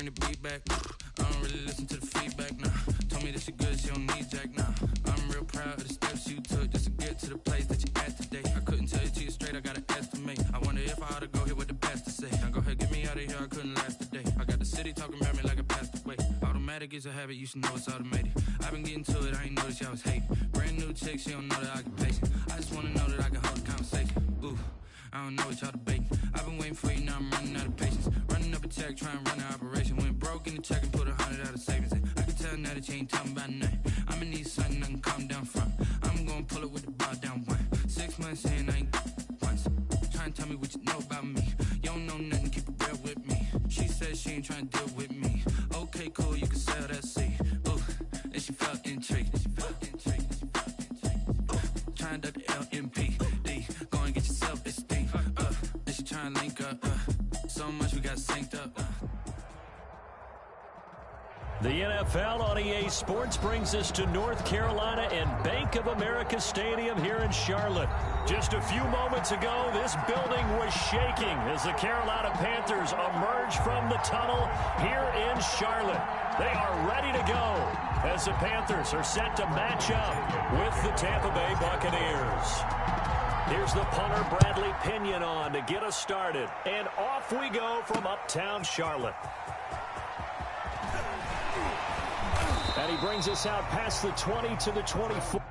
bring the beat back. I don't really listen to the feedback, nah. Told me that she good, she don't need Jack, nah. I'm real proud of the steps you took just to get to the place that you at today. I couldn't tell it to you straight, I gotta estimate. I wonder if I ought to go here with the pastor say. Now go ahead, get me out of here, I couldn't last a day. I got the city talking about me like I passed away. Automatic is a habit, you should know it's automated. I've been getting to it, I ain't noticed y'all was hating. Brand new chick, she don't know the occupation. I just wanna know that I can hold a conversation. Ooh, I don't know what y'all debating. I've been waiting for you, now I'm running out of patience. Running up a check, trying to run an operation. Went broke in the check and put 100 out of savings in. I can tell now that you ain't talking about nothing. I'ma need something I can calm down from. I'm gonna pull it with the bar down one. 6 months in, I ain't once. Trying to tell me what you know about me. You don't know nothing, keep it real with me. She said she ain't trying to deal with me. Okay, cool, you can sell that seed. Ooh, and she felt intrigued. Trying to duck the LMPD. Go and get your self-esteem. And she trying to link up. So much we got synced up. The NFL on EA Sports brings us to North Carolina and Bank of America Stadium here in Charlotte. Just a few moments ago, this building was shaking as the Carolina Panthers emerge from the tunnel here in Charlotte. They are ready to go as the Panthers are set to match up with the Tampa Bay Buccaneers. Here's the punter, Bradley Pinion, on to get us started. And off we go from uptown Charlotte. And he brings us out past the 20 to the 24.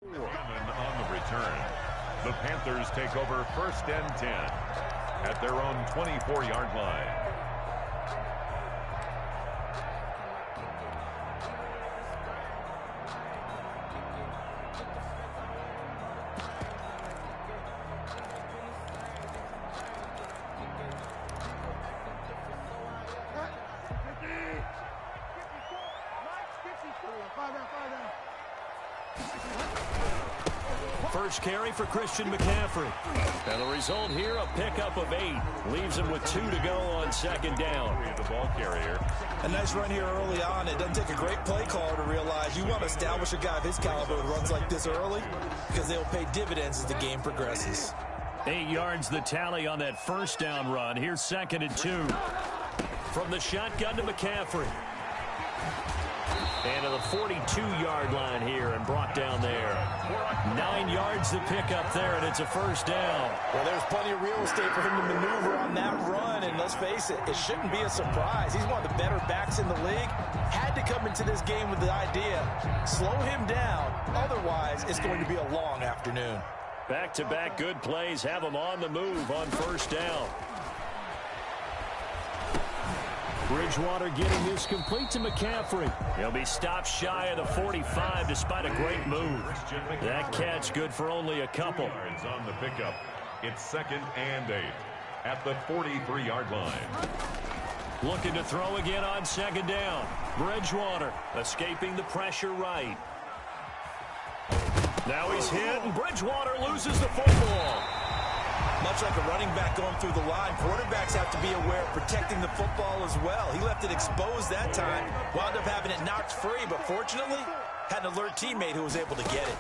And on the return, the Panthers take over 1st and 10 at their own 24-yard line. First carry for Christian McCaffrey. And the result here, a pickup of 8. Leaves him with 2 to go on 2nd down. The ball carrier. A nice run here early on. It doesn't take a great play caller to realize you want to establish a guy of his caliber who runs like this early because they'll pay dividends as the game progresses. 8 yards the tally on that 1st down run. Here's 2nd and 2. From the shotgun to McCaffrey. And to the 42-yard line here and brought down there. 9 yards to pick up there, and it's a 1st down. Well, there's plenty of real estate for him to maneuver on that run, and let's face it, it shouldn't be a surprise. He's one of the better backs in the league. Had to come into this game with the idea, slow him down, otherwise it's going to be a long afternoon. Back-to-back good plays have him on the move on 1st down. Bridgewater getting this complete to McCaffrey. He'll be stopped shy of the 45 despite a great move. That catch good for only a couple. Yards on the pickup. It's 2nd and 8 at the 43-yard line. Looking to throw again on 2nd down. Bridgewater escaping the pressure right. Now he's hit, and Bridgewater loses the football. Much like a running back going through the line, quarterbacks have to be aware of protecting the football as well. He left it exposed that time, wound up having it knocked free, but fortunately, had an alert teammate who was able to get it.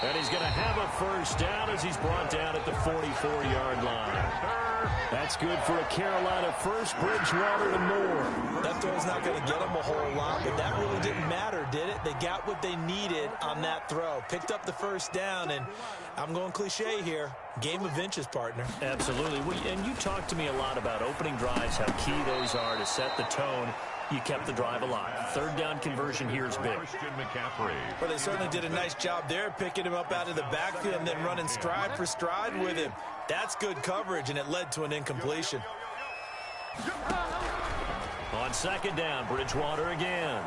And he's going to have a first down as he's brought down at the 44-yard line. That's good for a Carolina first. Bridgewater to Moore. That throw's not going to get them a whole lot, but that really didn't matter, did it? They got what they needed on that throw. Picked up the first down, and I'm going cliche here. Game of inches, partner. Absolutely. And you talked to me a lot about opening drives, how key those are to set the tone. You kept the drive alive. Third down conversion here is big. Well, they certainly did a nice job there, picking him up out of the backfield and then running stride for stride with him. That's good coverage, and it led to an incompletion. On second down, Bridgewater again.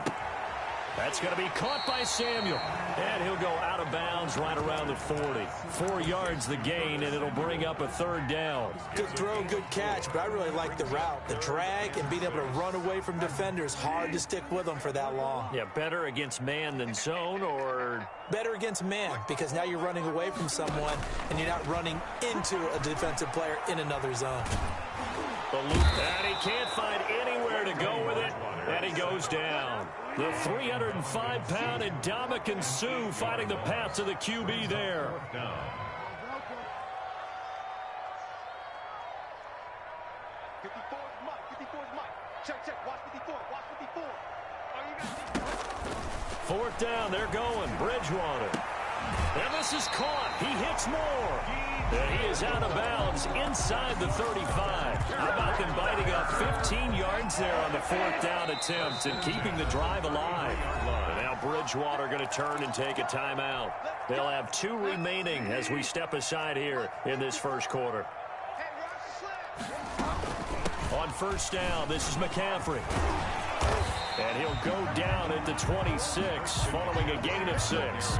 That's going to be caught by Samuel. And he'll go out of bounds right around the 40. 4 yards the gain, and it'll bring up a third down. Good throw, good catch, but I really like the route. The drag and being able to run away from defenders. Hard to stick with them for that long. Yeah, better against man than zone, or... Better against man, because now you're running away from someone, and you're not running into a defensive player in another zone. The loop, and he can't find anywhere to go with it, and he goes down. The 305-pound Ndamukong Suh fighting the path to the QB there. Fourth down, they're going. Bridgewater. And this is caught. He hits Moore. And he is out of bounds inside the 35. How about them biting up 15 yards there on the fourth down attempt and keeping the drive alive? And now Bridgewater going to turn and take a timeout. They'll have 2 remaining as we step aside here in this first quarter. On first down, this is McCaffrey. And he'll go down at the 26 following a gain of 6.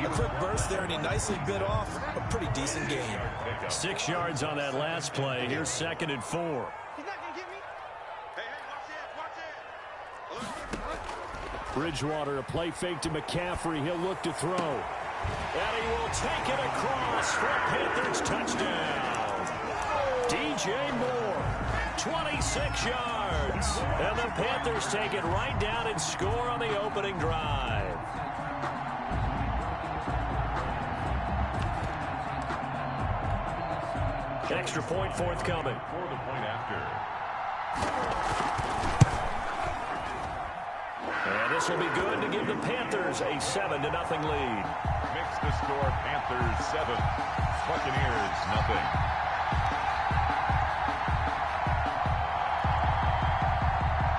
A quick burst there, and he nicely bit off a pretty decent gain. 6 yards on that last play. Here's 2nd and 4. He's not going to get me. Hey, watch it. Bridgewater, a play fake to McCaffrey. He'll look to throw. And he will take it across for a Panthers touchdown. DJ Moore, 26 yards. And the Panthers take it right down and score on the opening drive. Extra point forthcoming. For the point after. And this will be good to give the Panthers a 7-0 lead. Mix the score, Panthers 7, Buccaneers nothing.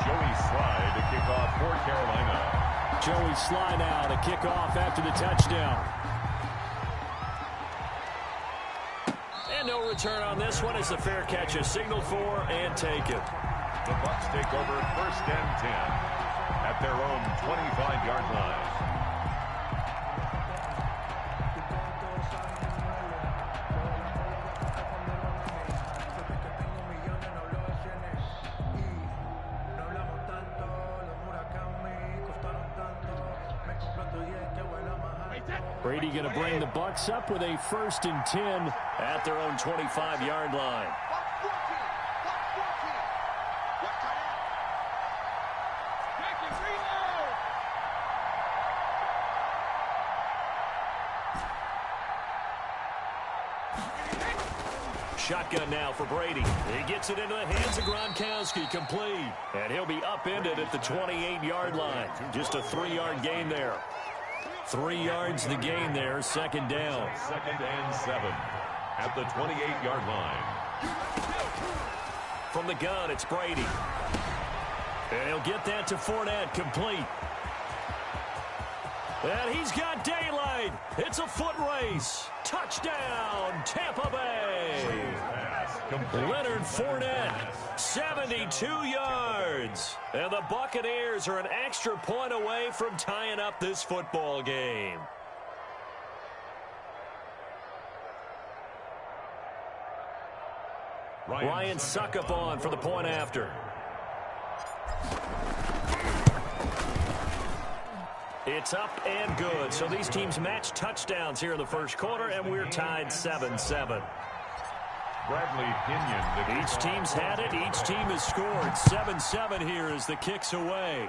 Joey Sly to kick off for Carolina. Joey Sly now to kick off after the touchdown. And no return on this one as the fair catch is signaled for and taken. The Bucs take over 1st and 10 at their own 25-yard line. Brady going to bring the Bucs up with a 1st and 10 at their own 25-yard line. Shotgun now for Brady. He gets it into the hands of Gronkowski, complete. And he'll be upended at the 28-yard line. Just a 3-yard gain there. 3 yards the gain there, 2nd down. 2nd and 7 at the 28-yard line. From the gun, it's Brady. And he'll get that to Fournette, complete. And he's got daylight. It's a foot race. Touchdown, Tampa Bay. Leonard Fournette, 72 yards. And the Buccaneers are an extra point away from tying up this football game. Ryan Suckup on for the point after. It's up and good. So these teams match touchdowns here in the first quarter, and we're tied 7-7. Bradley Pinion. Each team's had it. Each team has scored. 7-7 here as the kick's away.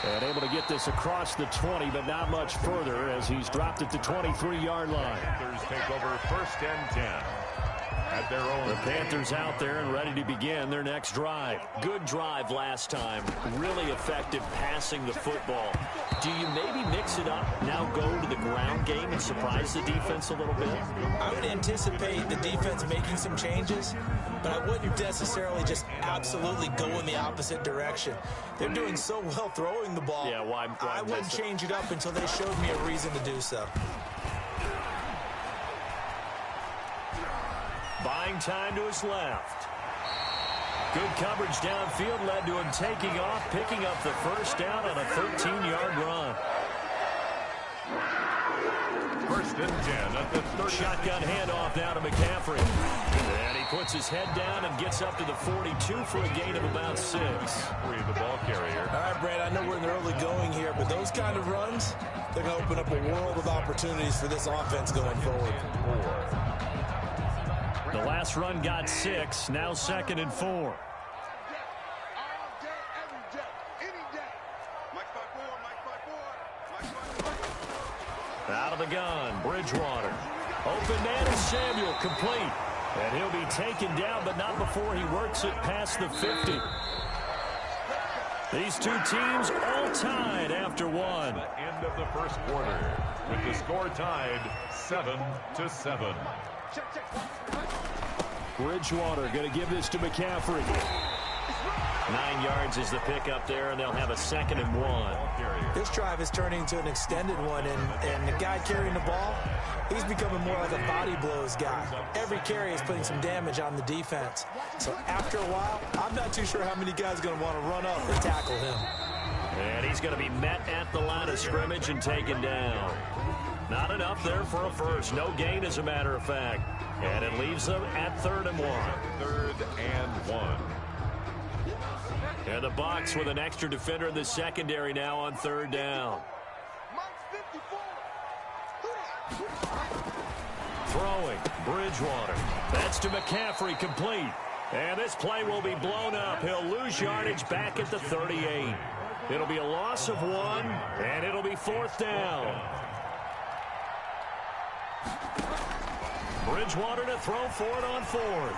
And able to get this across the 20, but not much further as he's dropped it to 23-yard line. Panthers take over 1st and 10 at their own. The Panthers out there and ready to begin their next drive. Good drive last time. Really effective passing the football. Do you maybe mix it up, now go to the ground game and surprise the defense a little bit? I would anticipate the defense making some changes, but I wouldn't necessarily just absolutely go in the opposite direction. They're doing so well throwing the ball. Yeah, why I wouldn't change it up until they showed me a reason to do so. Buying time to his left. Good coverage downfield led to him taking off, picking up the first down on a 13-yard run. 1st and 10 at the 30. Shotgun handoff now to McCaffrey. And he puts his head down and gets up to the 42 for a gain of about 6. The ball carrier. All right, Brad, I know we're in the early going here, but those kind of runs, they're going to open up a world of opportunities for this offense going forward. The last run got 6, now 2nd and 4. Out of the gun, Bridgewater. Open man is Samuel, complete. And he'll be taken down, but not before he works it past the 50. These two teams all tied after one. The end of the 1st quarter with the score tied 7-7. Bridgewater going to give this to McCaffrey. 9 yards is the pickup there, and they'll have a 2nd and 1. This drive is turning into an extended one, and the guy carrying the ball, he's becoming more like a body blows guy. Every carry is putting some damage on the defense. So after a while, I'm not too sure how many guys are going to want to run up and tackle him. And he's going to be met at the line of scrimmage and taken down. Not enough there for a first. No gain, as a matter of fact. And it leaves them at 3rd and 1. 3rd and 1. And the Bucs with an extra defender in the secondary now on 3rd down. Throwing, Bridgewater. That's to McCaffrey, complete. And this play will be blown up. He'll lose yardage back at the 38. It'll be a loss of 1, and it'll be 4th down. Bridgewater to throw for it on 4th.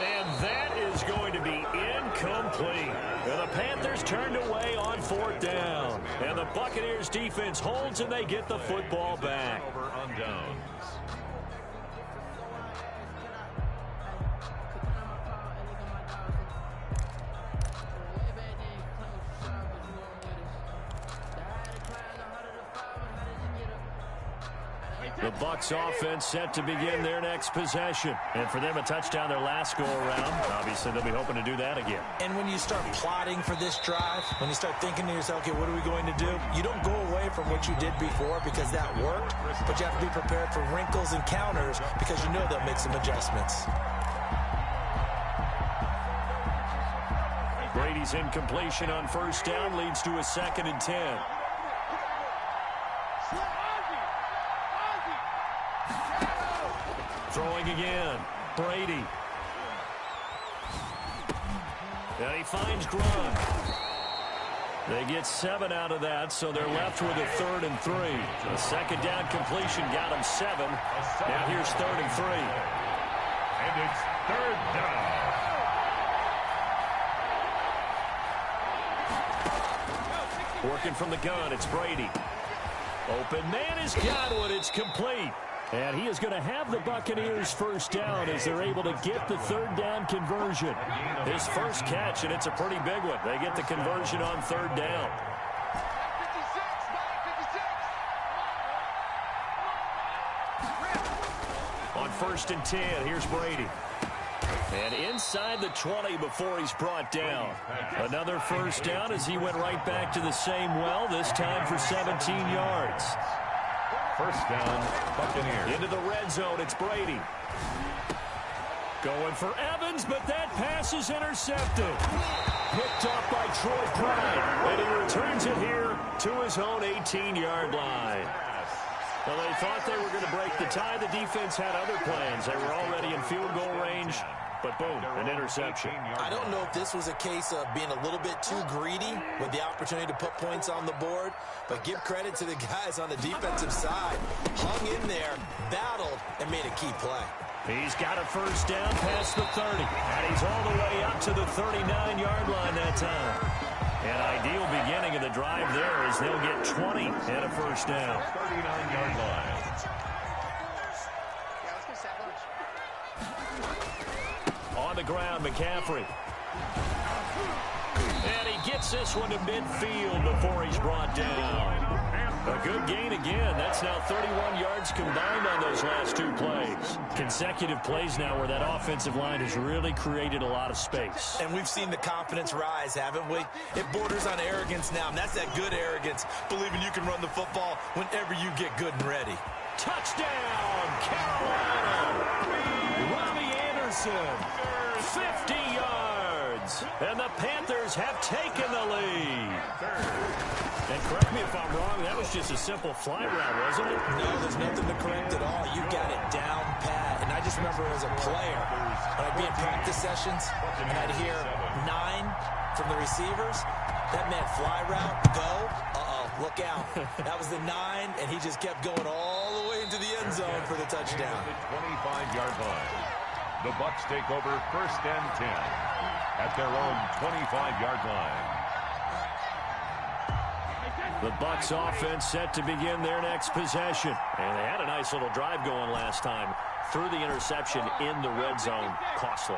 And that is going to be incomplete. And the Panthers turned away on 4th down. And the Buccaneers defense holds, and they get the football back. Over on downs. The Bucs offense set to begin their next possession. And for them, a touchdown their last go-around. Obviously, they'll be hoping to do that again. And when you start plotting for this drive, when you start thinking to yourself, okay, what are we going to do? You don't go away from what you did before because that worked, but you have to be prepared for wrinkles and counters because you know they'll make some adjustments. Brady's incompletion on 1st down leads to a 2nd and 10. Throwing again, Brady. And he finds Grunt. They get 7 out of that, so they're left with a 3rd and 3. A 2nd down completion got him 7. Now here's 3rd and 3. And it's 3rd down. Working from the gun, it's Brady. Open man is Godwin, it's complete. And he is going to have the Buccaneers 1st down as they're able to get the 3rd down conversion. His first catch, and it's a pretty big one. They get the conversion on 3rd down. On 1st and 10, here's Brady. And inside the 20 before he's brought down. Another 1st down as he went right back to the same well, this time for 17 yards. 1st down, Buccaneers. Into the red zone, it's Brady. Going for Evans, but that pass is intercepted. Picked off by Troy Pride, and he returns it here to his own 18-yard line. Well, they thought they were going to break the tie. The defense had other plans. They were already in field goal range. but boom, an interception. I don't know if this was a case of being a little bit too greedy with the opportunity to put points on the board, but give credit to the guys on the defensive side. Hung in there, battled, and made a key play. He's got a first down past the 30, and he's all the way up to the 39-yard line that time. An ideal beginning of the drive there as they'll get 20 and a first down. 39-yard line. On the ground, McCaffrey. And he gets this one to midfield before he's brought down. A good gain again. That's now 31 yards combined on those last two plays. Consecutive plays now where that offensive line has really created a lot of space. And we've seen the confidence rise, haven't we? It borders on arrogance now, and that's that good arrogance, believing you can run the football whenever you get good and ready. Touchdown, Carolina! Robbie Anderson, 50 yards. And the Panthers have taken the lead. And correct me if I'm wrong, that was just a simple fly route, wasn't it? No, there's nothing to correct at all. You got it down pat. And I just remember as a player, when I'd be in practice sessions, and I'd hear 9 from the receivers, that meant fly route, go, look out. That was the 9, and he just kept going all the way into the end zone for the touchdown. The 25-yard line. The Bucs take over first and 10 at their own 25-yard line. The Bucs offense set to begin their next possession. And they had a nice little drive going last time. Threw the interception in the red zone. Costly.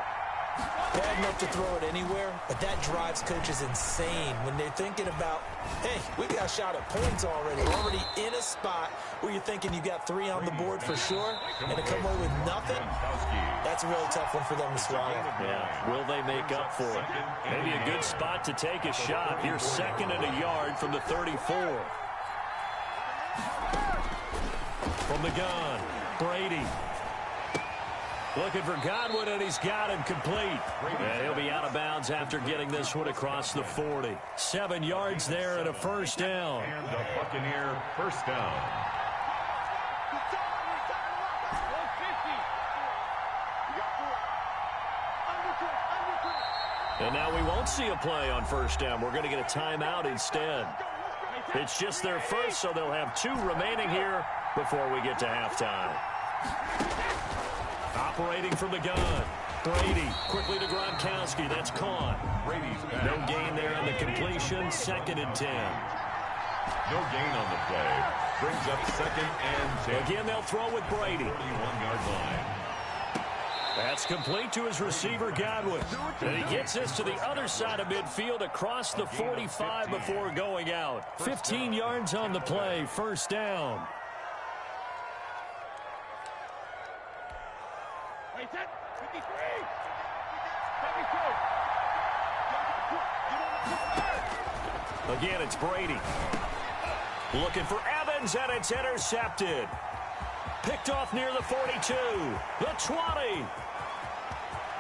Bad enough to throw it anywhere, but that drives coaches insane when they're thinking about, hey, we got a shot at points already. We're already in a spot where you're thinking you got 3 on the board for sure, and to come away with nothing, that's a really tough one for them to swallow. Yeah, will they make up for it? Maybe a good spot to take a shot. Here's 2nd and a yard from the 34. From the gun, Brady. Looking for Godwin, and he's got him complete. And he'll be out of bounds after getting this one across the 40. 7 yards there and a first down. And the Buccaneer first down. And now we won't see a play on first down. We're going to get a timeout instead. It's just their first, so they'll have 2 remaining here before we get to halftime. Operating from the gun. Brady quickly to Gronkowski. That's caught. Brady's back. No gain there on the completion. 2nd and 10. No gain on the play. Brings up 2nd and 10. Again, they'll throw with Brady. 31-yard line. That's complete to his receiver, Godwin. And he gets this to the other side of midfield across the 45 before going out. 15 yards on the play. First down. Again, it's Brady. Looking for Evans, and it's intercepted. Picked off near the 42, the 20.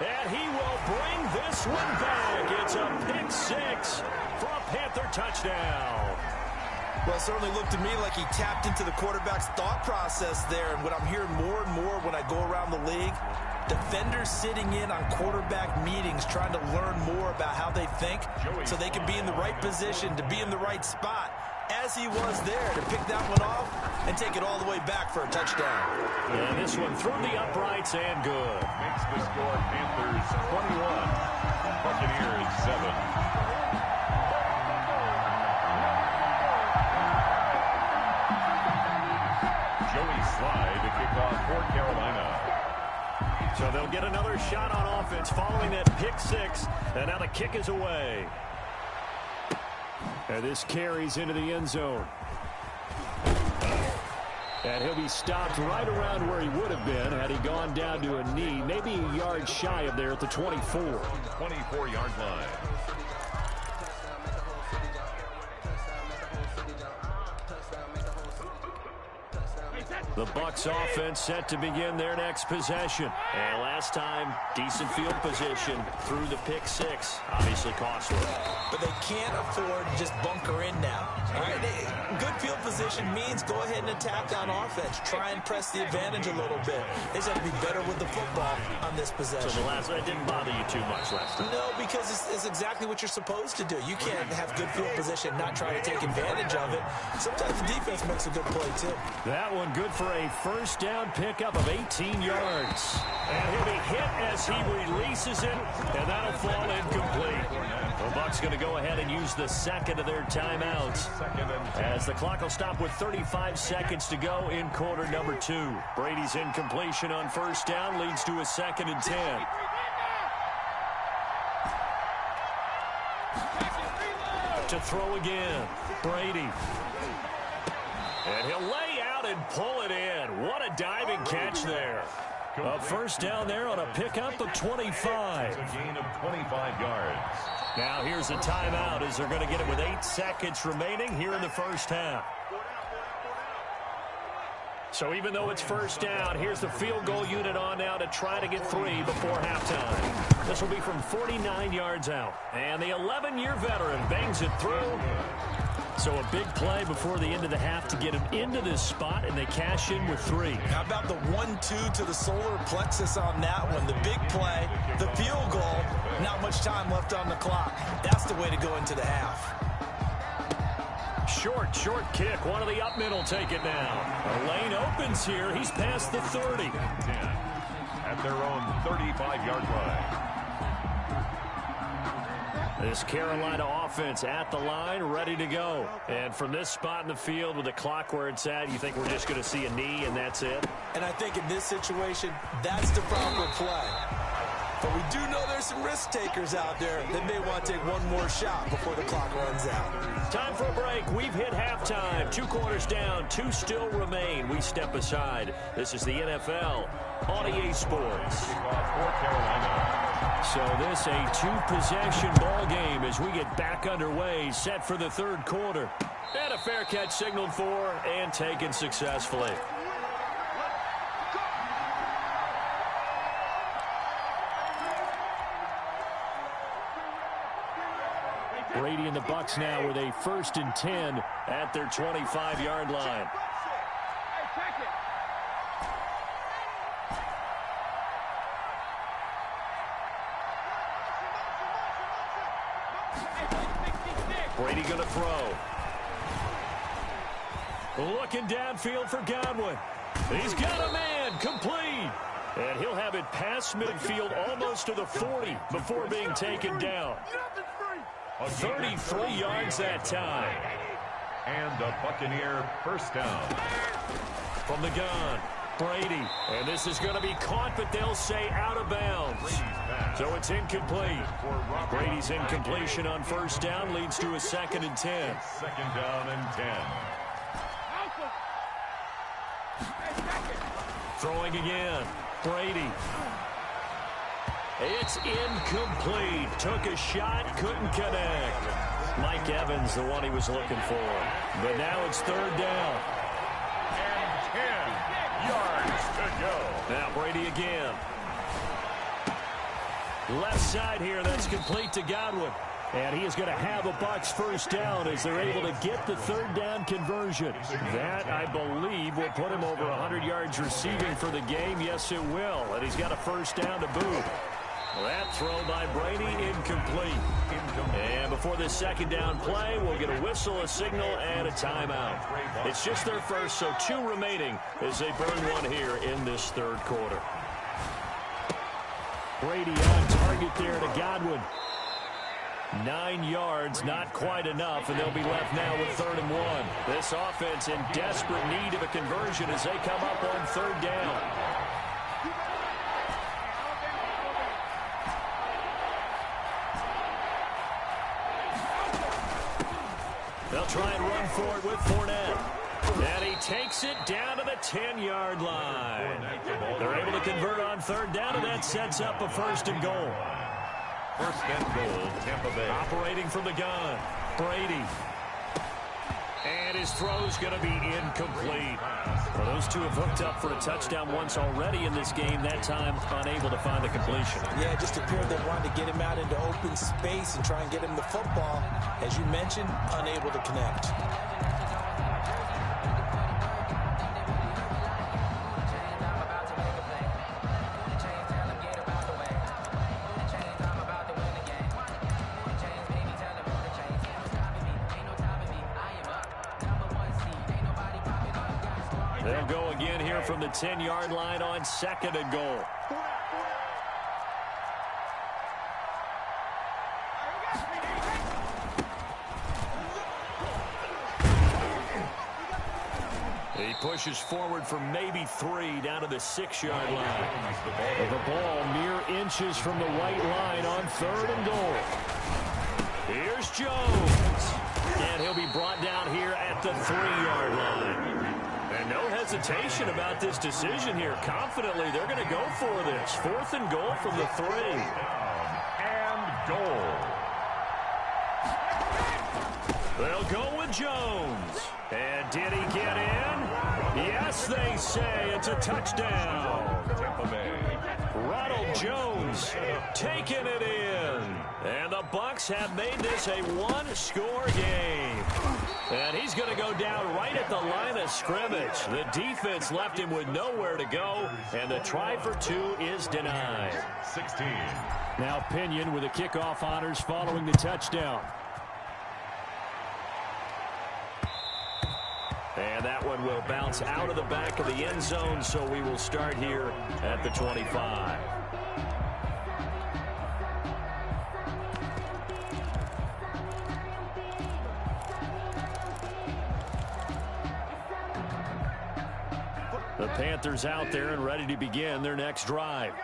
And he will bring this one back. It's a pick 6 for a Panther touchdown. Well, it certainly looked to me like he tapped into the quarterback's thought process there. And what I'm hearing more and more when I go around the league, defenders sitting in on quarterback meetings trying to learn more about how they think so they can be in the right position to be in the right spot, as he was there to pick that one off and take it all the way back for a touchdown. And this one through the uprights and good. Makes the score Panthers 21, Buccaneers 7. Joey Slye to kick off for Carolina. So they'll get another shot on offense following that pick 6. And now the kick is away. And this carries into the end zone. And he'll be stopped right around where he would have been had he gone down to a knee, maybe a yard shy of there at the 24. 24-yard line. The Bucs offense set to begin their next possession. And last time, decent field position through the pick six. Obviously costly. But they can't afford to just bunker in now. All right, good field position means go ahead and attack on offense. Try and press the advantage a little bit. They just have to be better with the football on this possession. So the last one didn't bother you too much last time? No, because it's exactly what you're supposed to do. You can't have good field position, not try to take advantage of it. Sometimes the defense makes a good play, too. That one good for a first down pickup of 18 yards. And he'll be hit as he releases it, and that'll fall incomplete. The Bucs going to go ahead and use the second of their timeouts as the clock will stop with 35 seconds to go in quarter number 2. Brady's incompletion on first down leads to a 2nd and 10. To throw again, Brady. And he'll lay out and pull it in. What a diving catch there. A first down there on a pickup of 25. A gain of 25 yards. Now here's a timeout as they're going to get it with 8 seconds remaining here in the first half. So even though it's first down, here's the field goal unit on now to try to get 3 before halftime. This will be from 49 yards out. And the 11-year veteran bangs it through. So a big play before the end of the half to get him into this spot, and they cash in with 3. How about the 1-2 to the solar plexus on that one? The big play, the field goal, not much time left on the clock. That's the way to go into the half. Short kick. One of the up men will take it now. A lane opens here. He's past the 30. 10 at their own 35-yard line. This Carolina offense at the line, ready to go. And from this spot in the field with the clock where it's at, you think we're just going to see a knee and that's it? And I think in this situation, that's the proper play. But we do know there's some risk takers out there that may want to take one more shot before the clock runs out. Time for a break. We've hit halftime. 2 quarters down, 2 still remain. We step aside. This is the NFL on EA Sports. For Carolina. So this a 2-possession ball game as we get back underway, set for the 3rd quarter. And a fair catch signaled for and taken successfully. Brady and the Bucs now with a 1st and 10 at their 25-yard line. Brady going to throw. Looking downfield for Godwin. He's got a man, complete. And he'll have it past midfield almost to the 40 before being taken down. 33 yards that time. And a Buccaneer first down. From the gun, Brady. And this is going to be caught, but they'll say out of bounds. So it's incomplete. Brady's incompletion on first down leads to a 2nd and 10. 2nd down and 10. Throwing again, Brady. It's incomplete. Took a shot, couldn't connect. Mike Evans, the one he was looking for. But now it's 3rd down. And 10 yards to go. Now Brady again. Left side here, that's complete to Godwin. And he is going to have a Bucs first down as they're able to get the 3rd down conversion. That, I believe, will put him over 100 yards receiving for the game. Yes, it will. And he's got a first down to boot. That throw by Brady, incomplete. And before this 2nd down play, we'll get a whistle, a signal, and a timeout. It's just their first, so 2 remaining as they burn one here in this 3rd quarter. Brady on target there to Godwin. 9 yards, not quite enough, and they'll be left now with 3rd and 1. This offense in desperate need of a conversion as they come up on 3rd down. They'll try and run for it with Fournette. And he takes it down to the 10-yard line. They're able to convert on 3rd down, and that sets up a 1st and goal. 1st and goal, Tampa Bay. Operating from the gun, Brady. And his throw's going to be incomplete. Well, those two have hooked up for a touchdown once already in this game, that time unable to find the completion. Yeah, it just appeared they wanted to get him out into open space and try and get him the football. As you mentioned, unable to connect. They'll go again here from the 10-yard line on 2nd and goal. He pushes forward for maybe 3 down to the 6-yard line. The ball mere inches from the white line on 3rd and goal. Here's Jones. And he'll be brought down here at the 3-yard line. And no hesitation about this decision here. Confidently, they're going to go for this. 4th and goal from the 3. And goal. They'll go with Jones. And did he get in? Yes, they say it's a touchdown. Tampa Bay. Ronald Jones taking it in. And the Bucs have made this a one-score game. And he's going to go down right at the line of scrimmage. The defense left him with nowhere to go. And the try for 2 is denied. 16. Now Pinion with the kickoff honors following the touchdown. And that one will bounce out of the back of the end zone, so we will start here at the 25. The Panthers out there and ready to begin their next drive.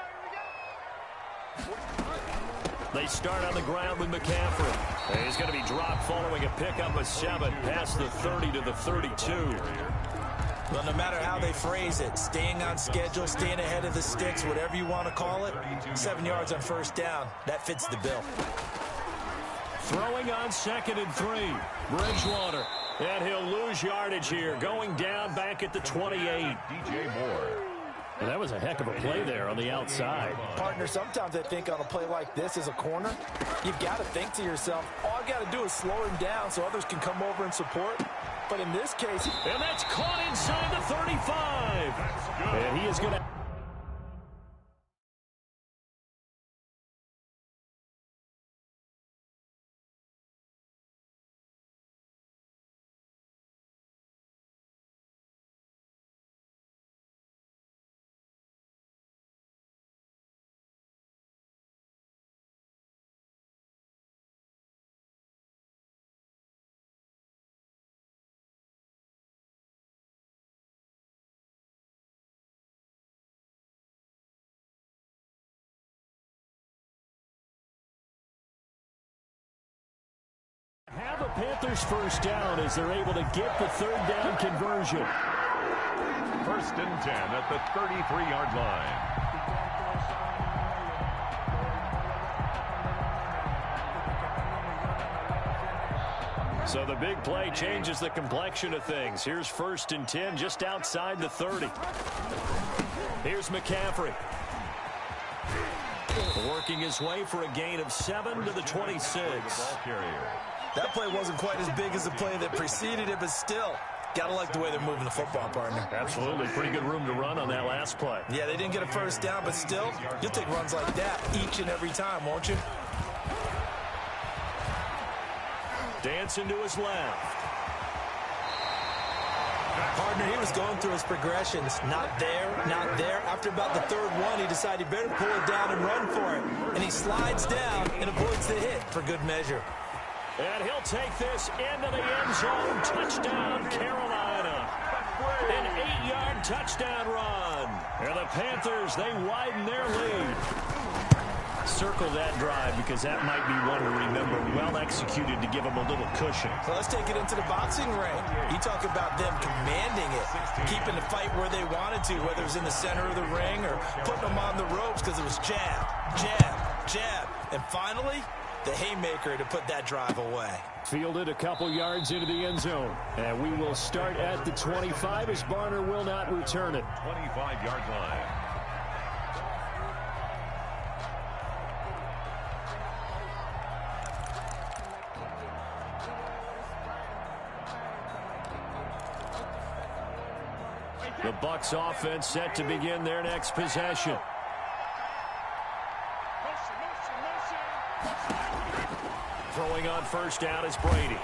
They start on the ground with McCaffrey. And he's going to be dropped following a pickup of 7 past the 30 to the 32. Well, no matter how they phrase it, staying on schedule, staying ahead of the sticks, whatever you want to call it, 7 yards on 1st down, that fits the bill. Throwing on 2nd and 3. Bridgewater. And he'll lose yardage here, going down back at the 28. DJ Moore. And that was a heck of a play there on the outside. Partner, sometimes I think on a play like this as a corner, you've got to think to yourself, all I got to do is slow him down so others can come over and support. But in this case... And that's caught inside the 35. And he is going to... Have a Panthers 1st down as they're able to get the 3rd down conversion. 1st and 10 at the 33-yard line. So the big play changes the complexion of things. Here's 1st and 10 just outside the 30. Here's McCaffrey. Working his way for a gain of 7 to the 26. That play wasn't quite as big as the play that preceded it, but still, gotta like the way they're moving the football, partner. Absolutely. Pretty good room to run on that last play. Yeah, they didn't get a 1st down, but still, you'll take runs like that each and every time, won't you? Dancing to his left. Partner, he was going through his progressions. Not there, not there. After about the 3rd one, he decided he better pull it down and run for it. And he slides down and avoids the hit for good measure. And he'll take this into the end zone. Touchdown, Carolina. An 8-yard touchdown run. And the Panthers, they widen their lead. Circle that drive because that might be one to remember. Well executed to give them a little cushion. So let's take it into the boxing ring. You talk about them commanding it, keeping the fight where they wanted to, whether it was in the center of the ring or putting them on the ropes because it was jab, jab, jab. And finally, the haymaker to put that drive away. Fielded a couple yards into the end zone. And we will start at the 25 as Barner will not return it. 25-yard line. The Bucs offense set to begin their next possession. Throwing on first down is Brady.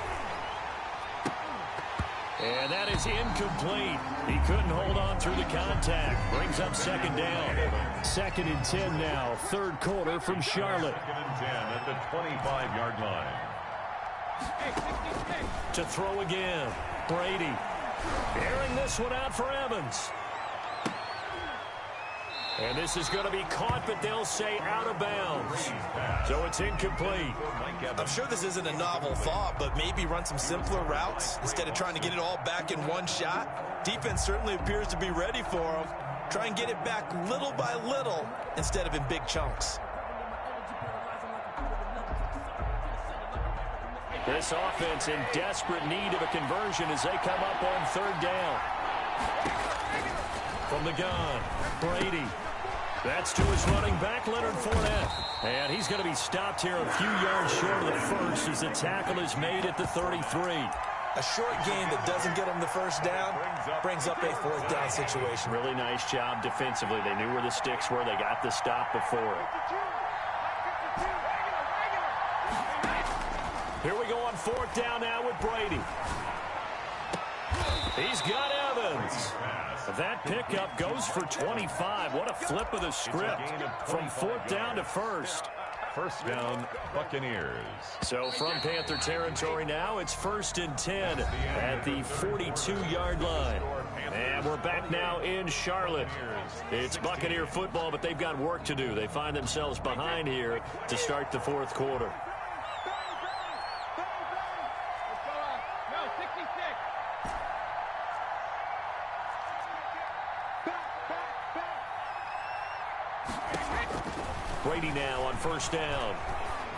And that is incomplete. He couldn't hold on through the contact. Brings up second down. 2nd and 10 now. Third quarter from Charlotte. 2nd and 10 at the 25-yard line. To throw again. Brady. Airing this one out for Evans. And this is going to be caught, but they'll say out of bounds. So it's incomplete. I'm sure this isn't a novel thought, but maybe run some simpler routes instead of trying to get it all back in one shot. Defense certainly appears to be ready for them. Try and get it back little by little instead of in big chunks. This offense in desperate need of a conversion as they come up on third down. From the gun, Brady. That's to his running back, Leonard Fournette. And he's going to be stopped here a few yards short of the first as the tackle is made at the 33. A short game that doesn't get them the first down brings up a 4th down situation. Really nice job defensively. They knew where the sticks were. They got the stop before it. Here we go on 4th down now with Brady. He's got Evans. That pickup goes for 25. What a flip of the script from 4th down to 1st. First down, Buccaneers. So from Panther territory now, it's 1st and 10 at the 42-yard line. And we're back now in Charlotte. It's Buccaneer football, but they've got work to do. They find themselves behind here to start the 4th quarter. Brady now on first down.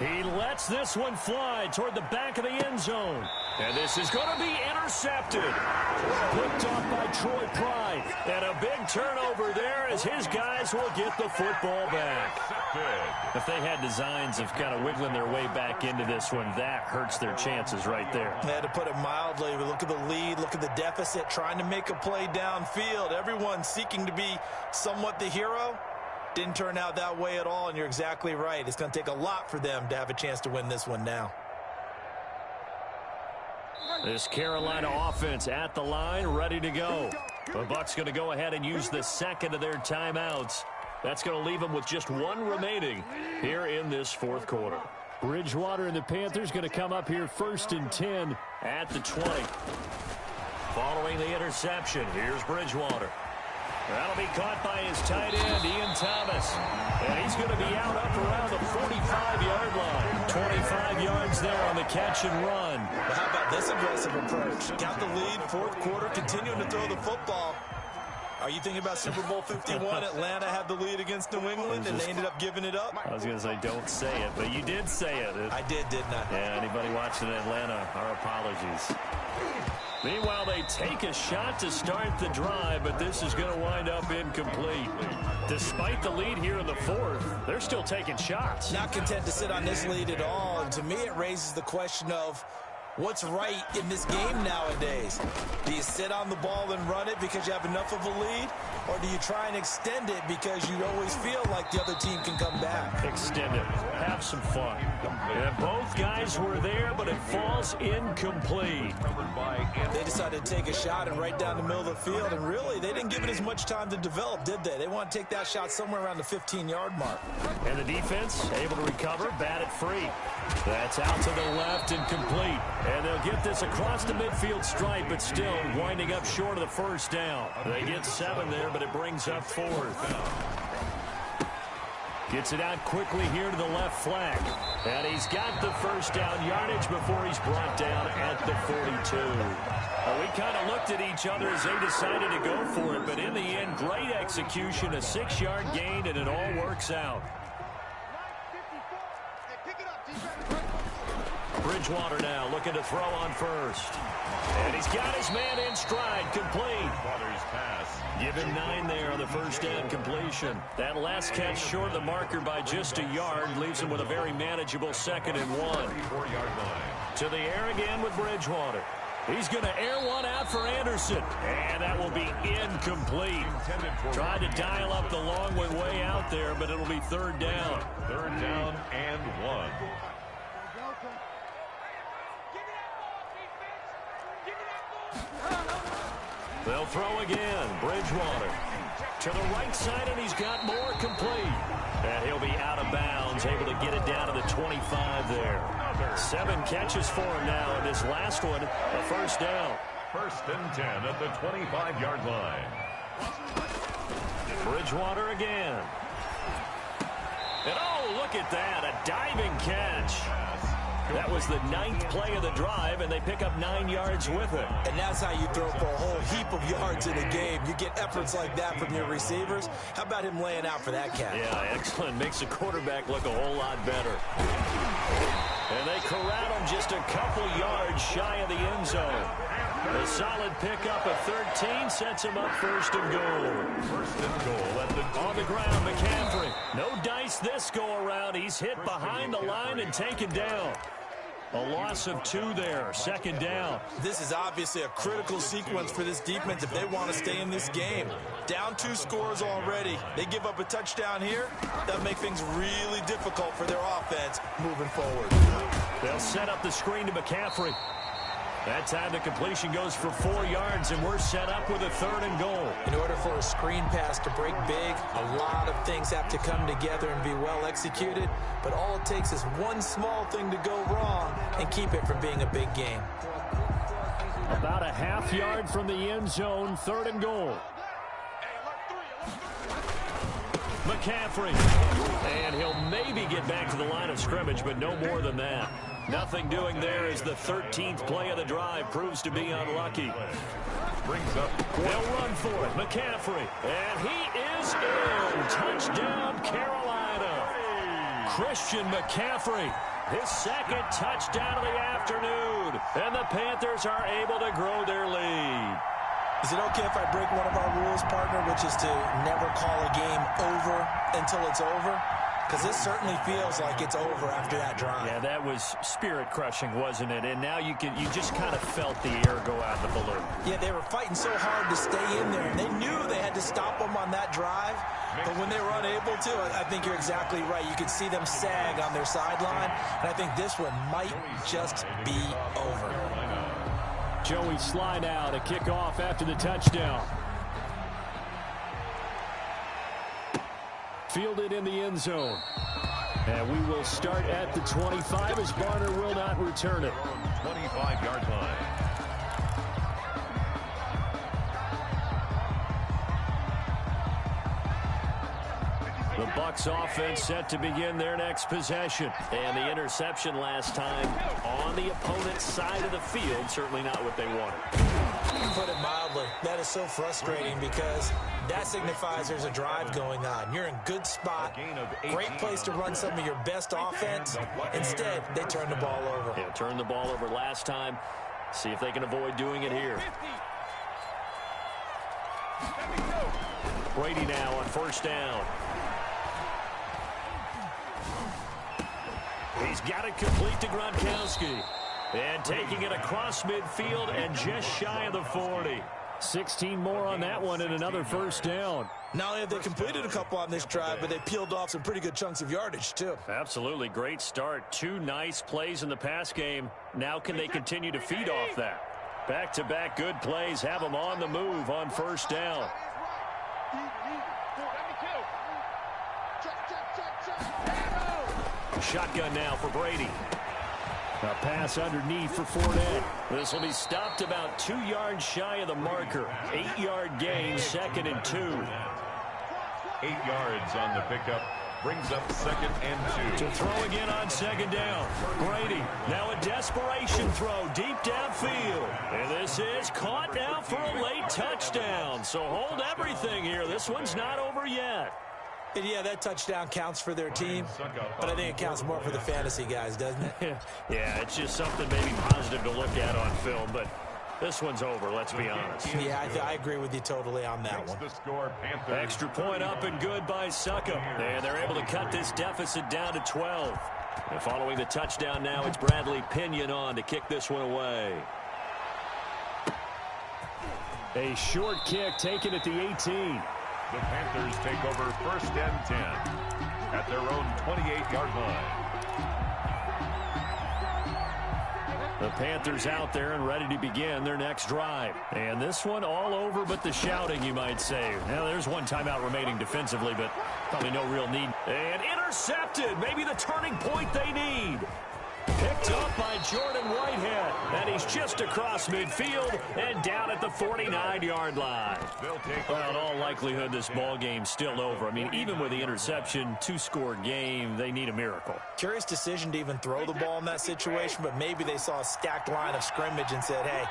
He lets this one fly toward the back of the end zone. And this is going to be intercepted. Picked off by Troy Pride. And a big turnover there as his guys will get the football back. If they had designs of kind of wiggling their way back into this one, that hurts their chances right there. They had to put it mildly. But look at the lead. Look at the deficit. Trying to make a play downfield. Everyone seeking to be somewhat the hero. Didn't turn out that way at all, and you're exactly right. It's going to take a lot for them to have a chance to win this one now. This Carolina offense at the line, ready to go. The Bucs going to go ahead and use the second of their timeouts. That's going to leave them with just one remaining here in this 4th quarter. Bridgewater and the Panthers going to come up here 1st and 10 at the 20. Following the interception, here's Bridgewater. That'll be caught by his tight end, Ian Thomas. And he's going to be out up around the 45-yard line. 25 yards there on the catch and run. But how about this aggressive approach? Got the lead, 4th quarter, continuing to throw the football. Are you thinking about Super Bowl 51? Atlanta had the lead against New England, and they ended up giving it up? I was going to say, don't say it, but you did say it. I did, didn't I? Yeah, anybody watching Atlanta, our apologies. Meanwhile, they take a shot to start the drive, but this is going to wind up incomplete. Despite the lead here in the 4th, they're still taking shots. Not content to sit on this lead at all. And to me, it raises the question of what's right in this game nowadays. Do you sit on the ball and run it because you have enough of a lead? Or do you try and extend it because you always feel like the other team can come back? Extend it. Have some fun. And both guys were there, but it falls incomplete. They decided to take a shot and right down the middle of the field, and really, they didn't give it as much time to develop, did they? They want to take that shot somewhere around the 15-yard mark. And the defense able to recover, bat it free. That's out to the left and complete. And they'll get this across the midfield stripe, but still winding up short of the first down. They get 7 there, but it brings up 4th. Gets it out quickly here to the left flank. And he's got the first down yardage before he's brought down at the 42. Well, we kind of looked at each other as they decided to go for it, but in the end, great execution, a 6-yard gain, and it all works out. Bridgewater now looking to throw on first. And he's got his man in stride, complete. Bridgewater's pass. Give him 9 there on the first down completion. That last catch short of the marker by just a yard leaves him with a very manageable 2nd and 1. 34-yard line. To the air again with Bridgewater. He's going to air one out for Anderson. And that will be incomplete. Tried to dial up the long one way out there, but it'll be 3rd down. 3rd down and 1. They'll throw again. Bridgewater to the right side, and he's got more, complete. And he'll be out of bounds, able to get it down to the 25 there. 7 catches for him now, and this last one, a 1st down. 1st and 10 at the 25-yard line. Bridgewater again. And oh, look at that, a diving catch. That was the 9th play of the drive, and they pick up 9 yards with it. And that's how you throw for a whole heap of yards in a game. You get efforts like that from your receivers. How about him laying out for that catch? Yeah, excellent. Makes the quarterback look a whole lot better. And they corral him just a couple yards shy of the end zone. A solid pickup of 13 sets him up 1st and goal. 1st and goal at the on the ground, McCaffrey. No dice this go-around. He's hit behind the line and taken down. A loss of 2 there, 2nd down. This is obviously a critical sequence for this defense if they want to stay in this game. Down 2 scores already. They give up a touchdown here. That'll make things really difficult for their offense moving forward. They'll set up the screen to McCaffrey. That time the completion goes for 4 yards, and we're set up with a 3rd and goal. In order for a screen pass to break big, a lot of things have to come together and be well executed. But all it takes is one small thing to go wrong and keep it from being a big game. About a half yard from the end zone, 3rd and goal. McCaffrey. And he'll maybe get back to the line of scrimmage, but no more than that. Nothing doing there as the 13th play of the drive proves to be unlucky. Brings up. They'll run for it. McCaffrey. And he is in. Touchdown, Carolina. Christian McCaffrey. His 2nd touchdown of the afternoon. And the Panthers are able to grow their lead. Is it okay if I break one of our rules, partner, which is to never call a game over until it's over? Because this certainly feels like it's over after that drive. Yeah, that was spirit-crushing, wasn't it? And now you just kind of felt the air go out of the balloon. Yeah, they were fighting so hard to stay in there, and they knew they had to stop them on that drive. But when they were unable to, I think you're exactly right. You could see them sag on their sideline, and I think this one might just be over. Joey slide out, a kickoff after the touchdown. Fielded in the end zone. And we will start at the 25 as Barner will not return it. 25-yard line. The Bucs offense set to begin their next possession. And the interception last time on the opponent's side of the field. Certainly not what they wanted. Put it mildly, that is so frustrating because that signifies there's a drive going on. You're in good spot, great place to run some of your best offense. Instead, they turn the ball over. Yeah, turned the ball over last time. See if they can avoid doing it here. Brady now on 1st down. He's got it complete to Gronkowski. And taking it across midfield and just shy of the 40. 16 more on that one and another 1st down. Not only have they completed a couple on this drive, but they peeled off some pretty good chunks of yardage, too. Absolutely. Great start. 2 nice plays in the pass game. Now can they continue to feed off that? Back-to-back good plays have them on the move on 1st down. Shotgun now for Brady. A pass underneath for Fournette. This will be stopped about 2 yards shy of the marker. 8-yard gain, 2nd and 2. 8 yards on the pickup. Brings up 2nd and 2. To throw again on 2nd down. Brady, now a desperation throw deep downfield. And this is caught now for a late touchdown. So hold everything here. This one's not over yet. And yeah, that touchdown counts for their team, but I think it counts more for the fantasy guys, doesn't it? Yeah, it's just something maybe positive to look at on film, but this one's over, let's be honest. Yeah, I agree with you totally on that one. Extra point up and good by Succop. And they're able to cut this deficit down to 12. And following the touchdown now, it's Bradley Pinion on to kick this one away. A short kick taken at the 18. The Panthers take over 1st and 10 at their own 28-yard line. The Panthers out there and ready to begin their next drive. And this one all over but the shouting, you might say. Now, there's one timeout remaining defensively, but probably no real need. And intercepted. Maybe the turning point they need. Picked up by Jordan Whitehead. And he's just across midfield and down at the 49-yard line. Well, in all likelihood, this ball game's still over. I mean, even with the interception, 2-score game, they need a miracle. Curious decision to even throw the ball in that situation, but maybe they saw a stacked line of scrimmage and said, hey,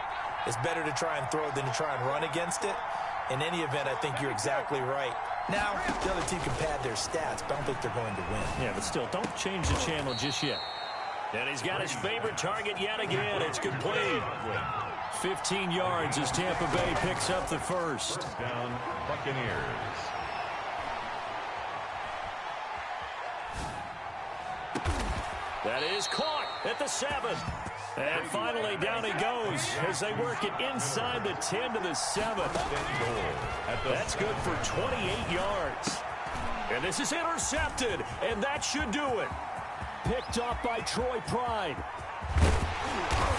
it's better to try and throw than to try and run against it. In any event, I think you're exactly right. Now, the other team can pad their stats, but I don't think they're going to win. Yeah, but still, don't change the channel just yet. And he's got his favorite target yet again. It's complete. 15 yards as Tampa Bay picks up the first. Down, Buccaneers. That is caught at the 7. And finally down he goes as they work it inside the 10 to the 7. That's good for 28 yards. And this is intercepted, and that should do it. Picked off by Troy Pride.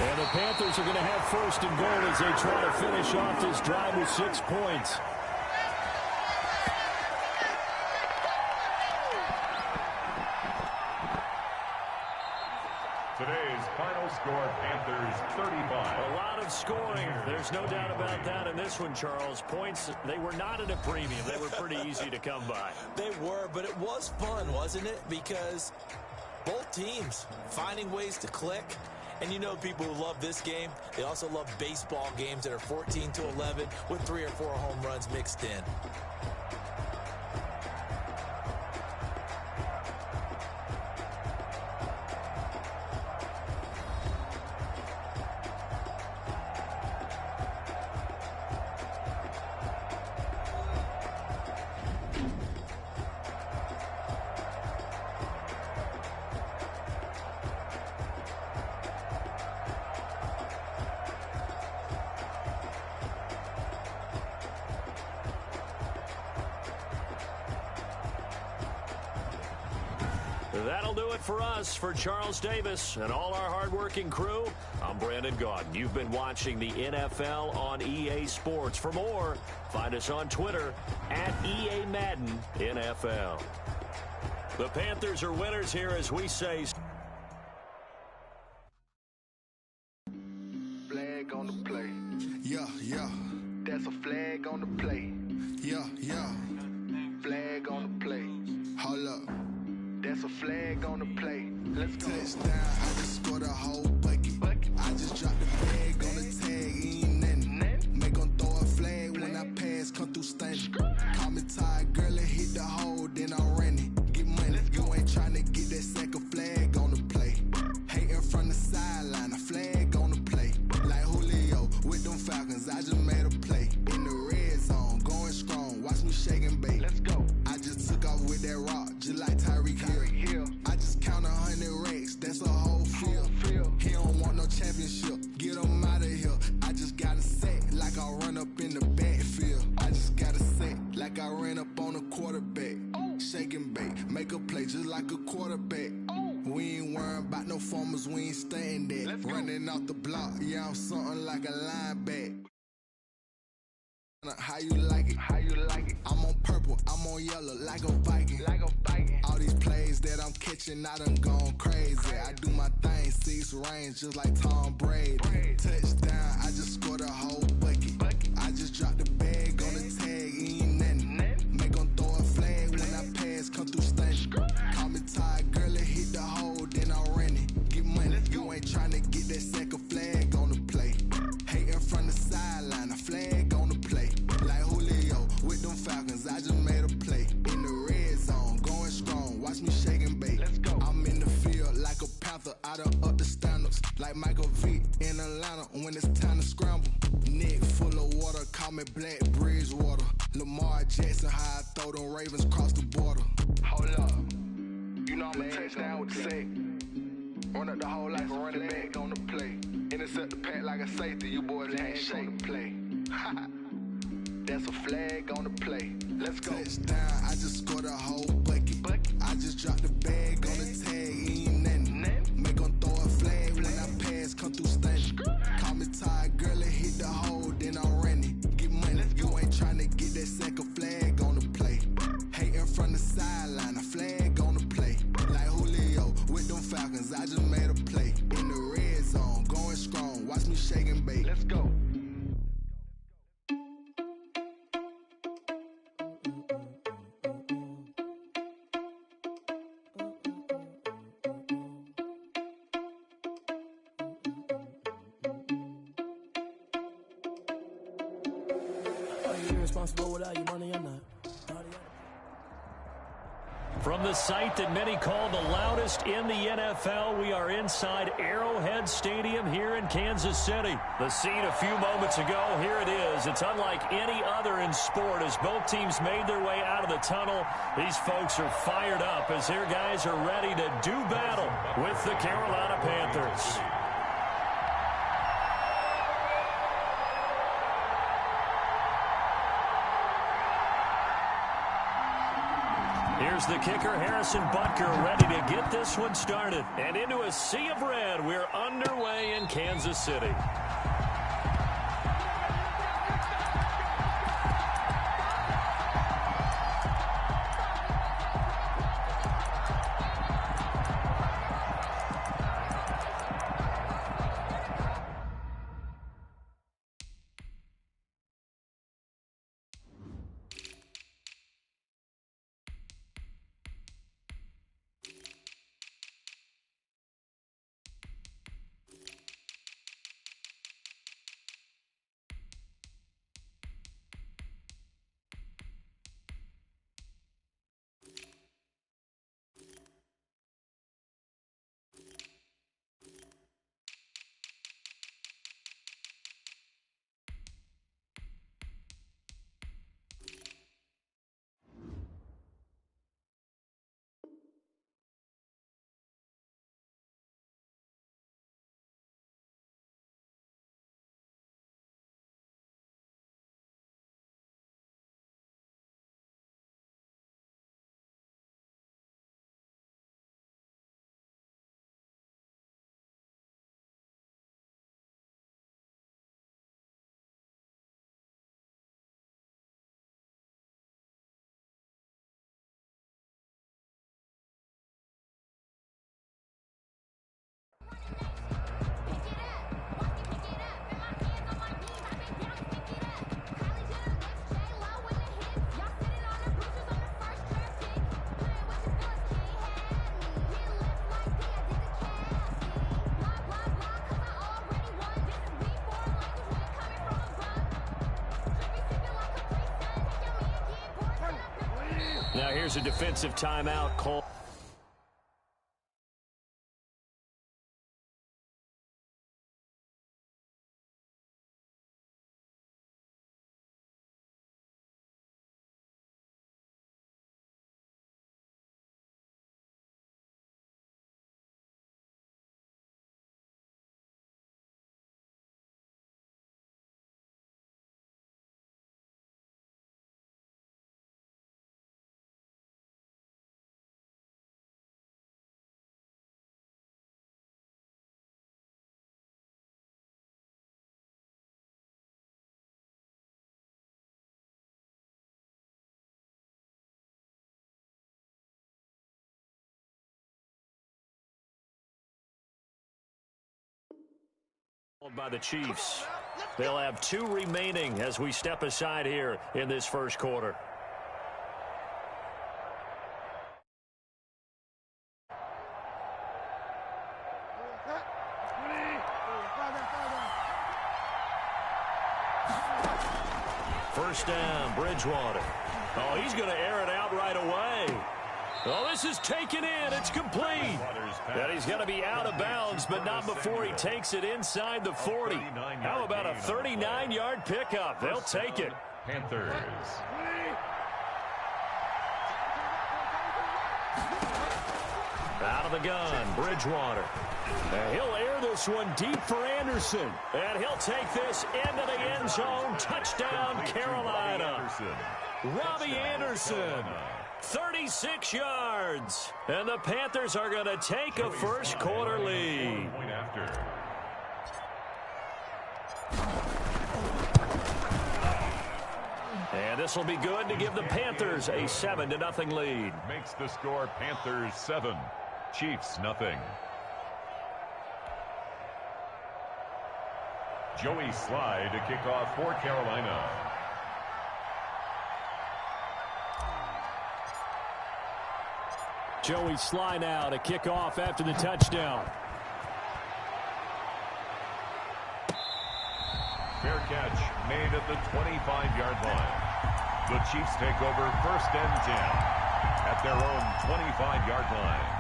And the Panthers are going to have 1st and goal as they try to finish off this drive with 6 points. Today's final score, Panthers 35. A lot of scoring. There's no doubt about that in this one, Charles. Points, they were not at a premium. They were pretty easy to come by. They were, but it was fun, wasn't it? Because both teams finding ways to click. And you know people who love this game, they also love baseball games that are 14-11 with 3 or 4 home runs mixed in. That'll do it for us. For Charles Davis and all our hardworking crew, I'm Brandon Gaudin. You've been watching the NFL on EA Sports. For more, find us on Twitter at EA Madden NFL. The Panthers are winners here as we say. Flag on the play. Yeah, yeah. That's a flag on the play. Yeah, yeah. Flag on the play. Hold up. That's a flag on the play. Let's go. Touchdown, I just scored a whole bucket. I just dropped the bag on the tag, ain't nothing. Make 'em throw a flag when I pass, come through stunning. Call me tired, girl, and hit the hole, then I'm running. Get money, you ain't trying to get that second flag on the play. Hating from the sideline, a flag on the play. Like Julio with them Falcons, I just made a play. In the red zone, going strong, watch me shake and bake. Let's go. I just took off with that rock, just like Tyreek Hill. I just count 100 racks, that's a whole field. He don't want no championship, get him out of here. I just got a set, like I run up in the backfield. I just got a set, like I ran up on a quarterback. Shake and bake, make a play just like a quarterback. We ain't worrying about no formers, we ain't staying there. Running off the block, yeah, I'm something like a linebacker. How you like it? How you like it? I'm on purple, I'm on yellow, like a Viking. Like a Viking. All these plays that I'm catching, I done gone crazy. I do my thing, 6 range, just like Tom Brady. Touchdown, I just scored a whole bucket. I just dropped the bag on the tag, ain't nothing. Make 'em throw a flag when I pass, come through stunning. Call me tired, girl, and hit the hole, then I'm running. Get money, you ain't trying to get that second flag on the play. Hating from the sideline, a flag on the play. Like Julio with them Falcons, I just made a play. In the red zone, I done up the standards. Like Michael Vick in Atlanta when it's time to scramble. Neck full of water, call me Black Bridgewater. Lamar Jackson, how I throw them Ravens cross the border. Hold up. You know I'm a touchdown with the sack. Run up the whole like a running back on the play. Intercept the pack like a safety, you boys ain't shake on the play. That's a flag on the play. Let's go. Touchdown, I just scored a whole bucket. I just dropped the bag on the tag, ain't nothing. Make them throw a flag when I pass, come through stunning. Call me tired, girl, and hit the hole, then I'm running. Get money, you ain't trying to get that second flag on the play. Hating from the sideline, a flag on the play. Like Julio with them Falcons, I just made a play. In the red zone, going strong, watch me shake and bake. Let's go. Without your money or not. From the site that many call the loudest in the NFL, we are inside Arrowhead Stadium here in Kansas City. The scene a few moments ago, here it is. It's unlike any other in sport as both teams made their way out of the tunnel. These folks are fired up as their guys are ready to do battle with the Carolina Panthers. Here's the kicker, Harrison Butker, ready to get this one started. And into a sea of red, we're underway in Kansas City. Now here's a defensive timeout call. By the Chiefs. They'll have 2 remaining as we step aside here in this first quarter. First down, Bridgewater. Oh, he's going to air it out right away. Oh, this is taken in. It's complete. And he's going to be out of bounds, but not before he takes it inside the 40. How about a 39-yard pickup? They'll take it. Panthers. Out of the gun, Bridgewater. And he'll air this one deep for Anderson. And he'll take this into the end zone. Touchdown, Carolina. Robbie Anderson. 36 yards. And the Panthers are going to take a first quarter lead. And this will be good to give the Panthers a 7-0 lead. Makes the score Panthers 7, Chiefs nothing. Joey Slye to kick off for Carolina. Joey Slye now to kick off after the touchdown. Fair catch made at the 25-yard line. The Chiefs take over 1st and 10 at their own 25-yard line.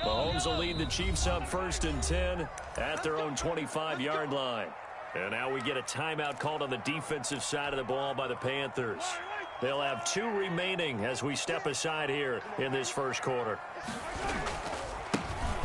Mahomes will lead the Chiefs up 1st and 10 at their own 25-yard line. And now we get a timeout called on the defensive side of the ball by the Panthers. They'll have 2 remaining as we step aside here in this first quarter.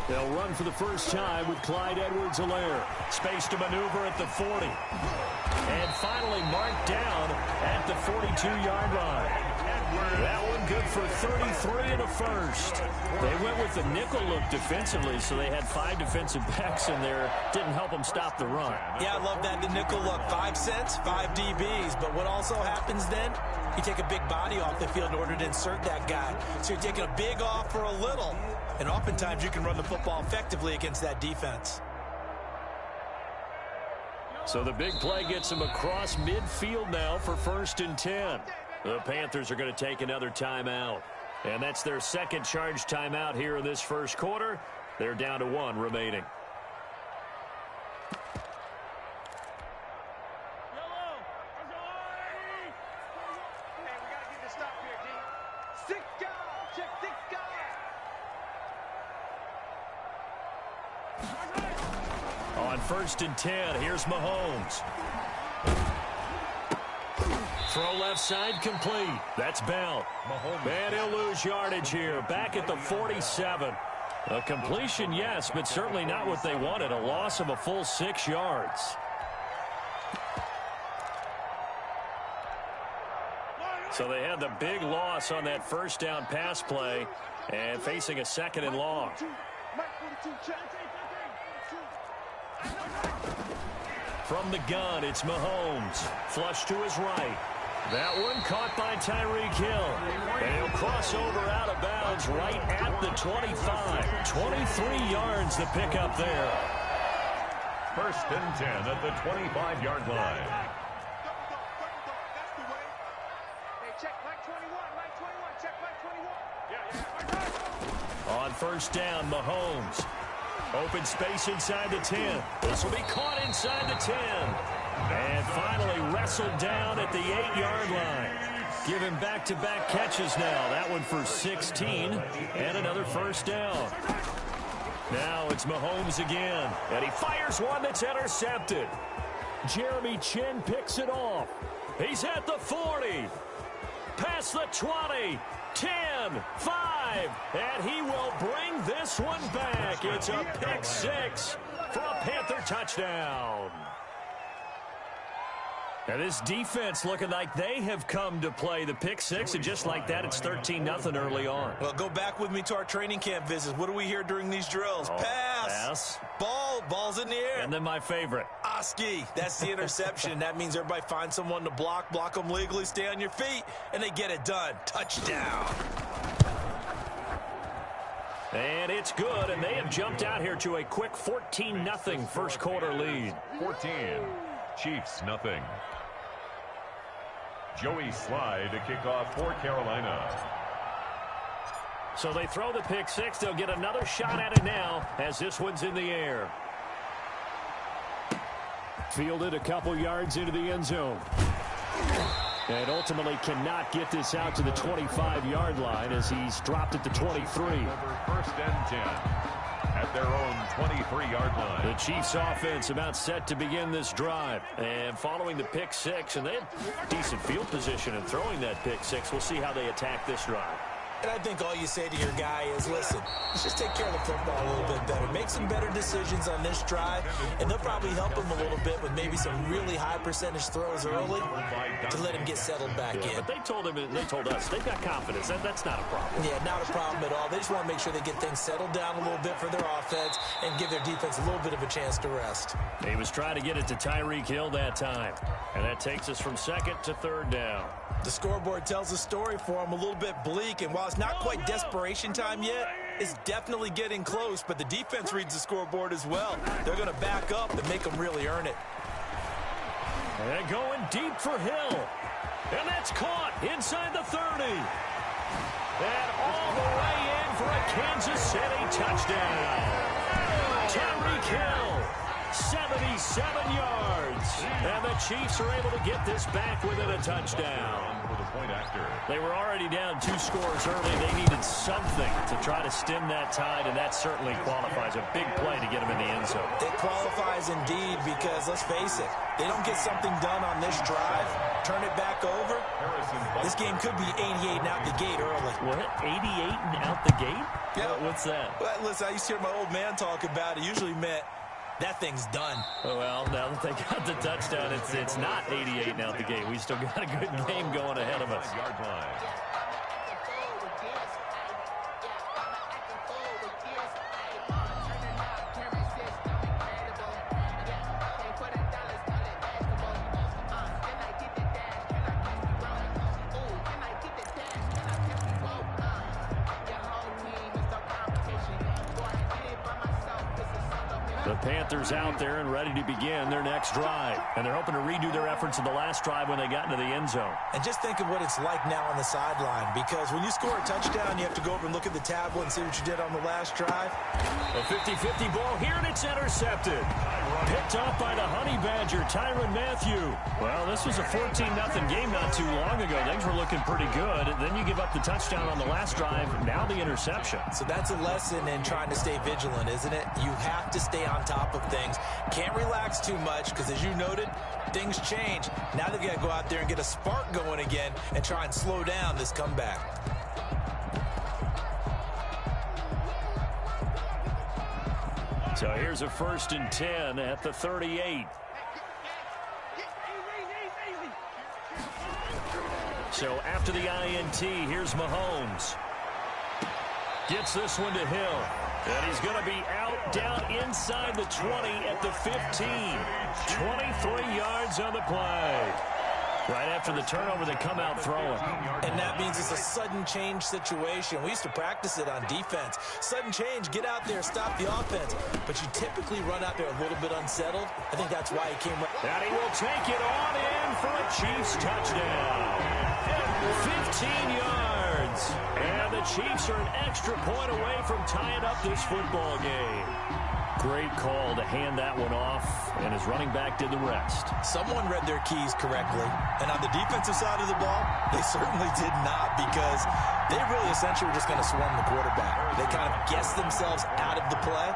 They'll run for the first time with Clyde Edwards-Helaire. Space to maneuver at the 40. And finally marked down at the 42-yard line. That one good for 33 in the first. They went with the nickel look defensively, so they had 5 defensive backs in there. Didn't help them stop the run. Yeah, I love that, the nickel look. 5 cents, 5 DBs. But what also happens then, you take a big body off the field in order to insert that guy. So you're taking a big off for a little. And oftentimes you can run the football effectively against that defense. So the big play gets him across midfield now for 1st and 10. The Panthers are going to take another timeout. And that's their second charge timeout here in this first quarter. They're down to 1 remaining. On 1st and 10, here's Mahomes. Throw left side complete. That's Bell. And he'll lose yardage here. Back at the 47. A completion, yes, but certainly not what they wanted. A loss of a full 6 yards. So they had the big loss on that first down pass play and facing a 2nd and long. From the gun, it's Mahomes. Flush to his right. That one caught by Tyreek Hill. And he'll cross over out of bounds right at the 25. 23 yards to pick up there. 1st and 10 at the 25-yard line. On 1st down, Mahomes. Open space inside the 10. This will be caught inside the 10. And finally wrestled down at the 8-yard line. Give him back-to-back catches now. That one for 16 and another 1st down. Now it's Mahomes again. And he fires one that's intercepted. Jeremy Chin picks it off. He's at the 40. Past the 20. 10, 5, and he will bring this one back. It's a pick 6 for a Panther touchdown. And this defense looking like they have come to play the pick 6, and just like that, it's 13-0 early on. Well, go back with me to our training camp visits. What do we hear during these drills? Pass. Ball's in the air. And then my favorite. Oski. That's the interception. That means everybody finds someone to block them legally, stay on your feet, and they get it done. Touchdown. And it's good, and they have jumped out here to a quick 14-0 first quarter lead. 14, Chiefs nothing. Joey Slye to kick off for Carolina. So they throw the pick six. They'll get another shot at it now as this one's in the air. Fielded a couple yards into the end zone. And ultimately cannot get this out to the 25-yard line as he's dropped it to 23. First and 10 at their own 23-yard line. The Chiefs offense about set to begin this drive. And following the pick six, and they have decent field position in throwing that pick six. We'll see how they attack this drive. And I think all you say to your guy is, listen, let's just take care of the football a little bit better. Make some better decisions on this drive, and they'll probably help him a little bit with maybe some really high percentage throws early to let him get settled back in. But they told him, and they told us, they've got confidence. That's not a problem. Yeah, not a problem at all. They just want to make sure they get things settled down a little bit for their offense and give their defense a little bit of a chance to rest. He was trying to get it to Tyreek Hill that time. And that takes us from second to third down. The scoreboard tells a story for him, a little bit bleak, and while it's not quite desperation time yet, it's definitely getting close, but the defense reads the scoreboard as well. They're going to back up and make them really earn it. And going deep for Hill. And that's caught inside the 30. And all the way in for a Kansas City touchdown. Tyreek Hill, 77 yards. And the Chiefs are able to get this back within a touchdown. They were already down 2 scores early. They needed something to try to stem that tide, and that certainly qualifies. A big play to get them in the end zone. It qualifies indeed because, let's face it, they don't get something done on this drive, turn it back over, this game could be 88 and out the gate early. What? 88 and out the gate? Yeah. What's that? Well, listen, I used to hear my old man talk about it. Usually meant that thing's done. Well, now that they got the touchdown, it's not 88 and out the gate. We still got a good game going ahead of us. The Panthers out there and ready to begin their next drive. And they're hoping to redo their efforts in the last drive when they got into the end zone. And just think of what it's like now on the sideline, because when you score a touchdown, you have to go over and look at the tablet and see what you did on the last drive. A 50-50 ball here, and it's intercepted. Picked off by the Honey Badger, Tyrann Mathieu. Well, this was a 14-0 game not too long ago. Things were looking pretty good. Then you give up the touchdown on the last drive. Now the interception. So that's a lesson in trying to stay vigilant, isn't it? You have to stay on top of things. Can't relax too much because, as you noted, things change. Now they've got to go out there and get a spark going again and try and slow down this comeback. So here's a 1st and 10 at the 38. So after the INT, here's Mahomes. Gets this one to Hill. And he's going to be out down inside the 20 at the 15. 23 yards on the play. Right after the turnover, they come out throwing. And that means it's a sudden change situation. We used to practice it on defense. Sudden change, get out there, stop the offense. But you typically run out there a little bit unsettled. I think that's why he came right. And he will take it on in for a Chiefs touchdown. 15 yards. And the Chiefs are an extra point away from tying up this football game. Great call to hand that one off, and his running back did the rest. Someone read their keys correctly, and on the defensive side of the ball, they certainly did not, because they really essentially were just going to swarm the quarterback. They kind of guessed themselves out of the play,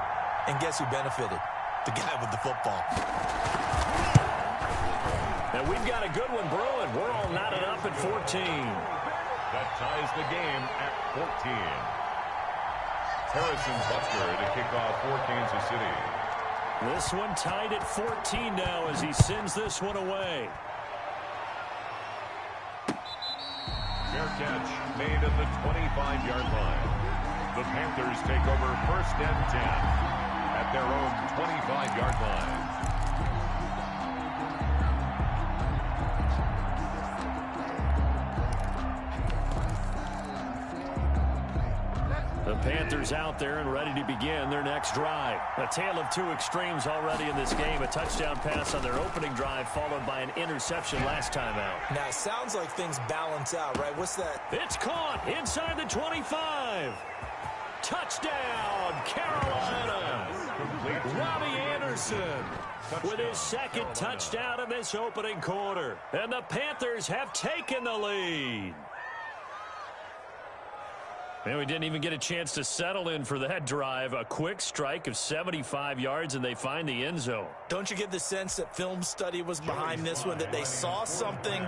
and guess who benefited? The guy with the football. And we've got a good one brewing. We're all knotted up at 14. That ties the game at 14. Harrison Butker to kick off for Kansas City. This one tied at 14 now as he sends this one away. Fair catch made at the 25-yard line. The Panthers take over 1st and 10 at their own 25-yard line. The Panthers out there and ready to begin their next drive. A tale of two extremes already in this game. A touchdown pass on their opening drive followed by an interception last time out. Now, it sounds like things balance out, right? What's that? It's caught inside the 25. Touchdown, Carolina. Robbie Anderson with his second touchdown in this opening quarter. And the Panthers have taken the lead. And we didn't even get a chance to settle in for that drive. A quick strike of 75 yards, and they find the end zone. Don't you get the sense that film study was behind this one, that they saw something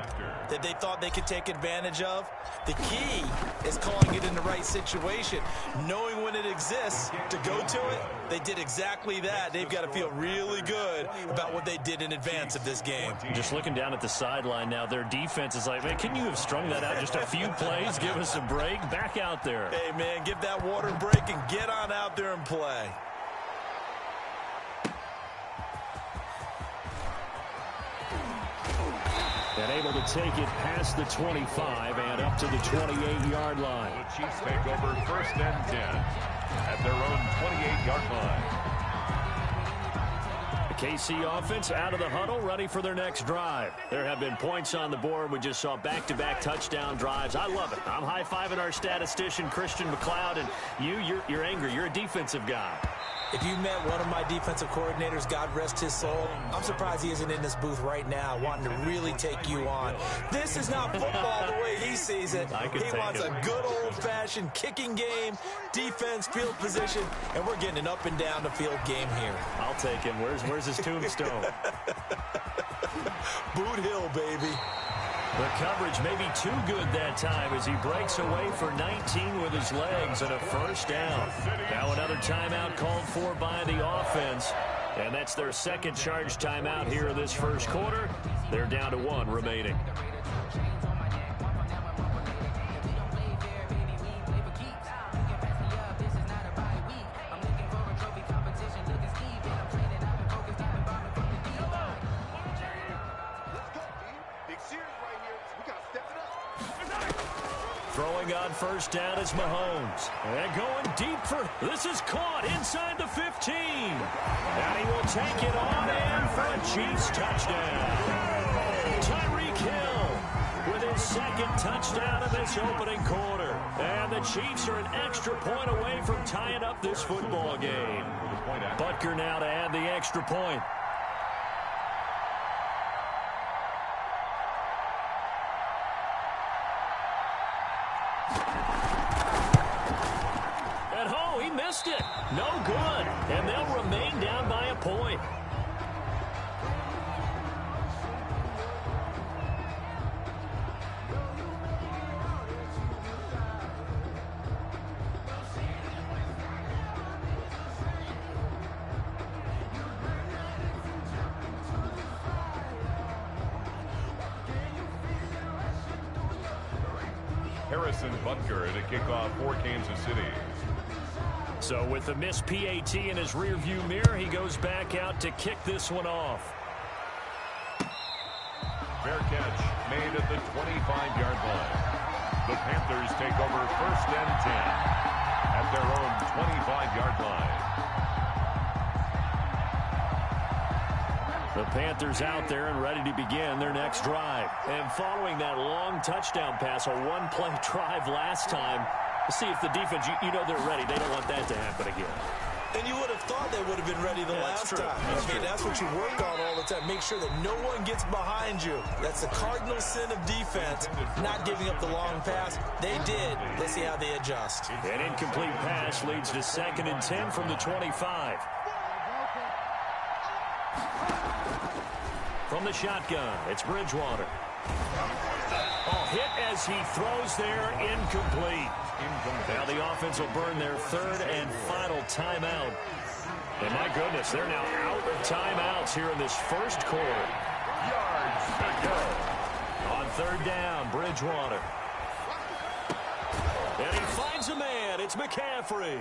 that they thought they could take advantage of? The key is calling it in the right situation, knowing when it exists to go to it. They did exactly that. They've got to feel really good about what they did in advance of this game. Just looking down at the sideline now, their defense is like, man, can you have strung that out just a few plays? Give us a break. Back out there. Hey, man, give that water break and get on out there and play. And able to take it past the 25 and up to the 28-yard line. The Chiefs take over 1st and 10 at their own 28-yard line. KC offense out of the huddle, ready for their next drive. There have been points on the board. We just saw back-to-back touchdown drives. I love it. I'm high-fiving our statistician, Christian McLeod, and you're angry. You're a defensive guy. If you met one of my defensive coordinators, God rest his soul, I'm surprised he isn't in this booth right now wanting to really take you on. This is not football the way he sees it. He wants a good old-fashioned kicking game, defense, field position, and we're getting an up-and-down-the-field game here. I'll take him. Where's his tombstone? Boot Hill, baby. The coverage may be too good that time as he breaks away for 19 with his legs and a first down. Now another timeout called for by the offense. And that's their second charge timeout here in this first quarter. They're down to one remaining. Throwing on first down is Mahomes. And going deep for, this is caught inside the 15. And he will take it on in for a Chiefs touchdown. Tyreek Hill with his second touchdown of this opening quarter. And the Chiefs are an extra point away from tying up this football game. Butker now to add the extra point. Missed it. No good. And they'll remain down by a point. Harrison Butker to kick off for Kansas City. So with the missed PAT in his rearview mirror, he goes back out to kick this one off. Fair catch made at the 25-yard line. The Panthers take over 1st and 10 at their own 25-yard line. The Panthers out there and ready to begin their next drive. And following that long touchdown pass, a one-play drive last time, see if the defense, you know they're ready. They don't want that to happen again. And you would have thought they would have been ready the last time. That's what you work on all the time. Make sure that no one gets behind you. That's the cardinal sin of defense, not giving up the long pass. They did. Let's see how they adjust. An incomplete pass leads to 2nd and 10 from the 25. From the shotgun, it's Bridgewater. Oh, hit as he throws there, incomplete. Now the offense will burn their 3rd and final timeout. And my goodness, they're now out of timeouts here in this first quarter. Yards to go. On 3rd down, Bridgewater. And he finds a man. It's McCaffrey.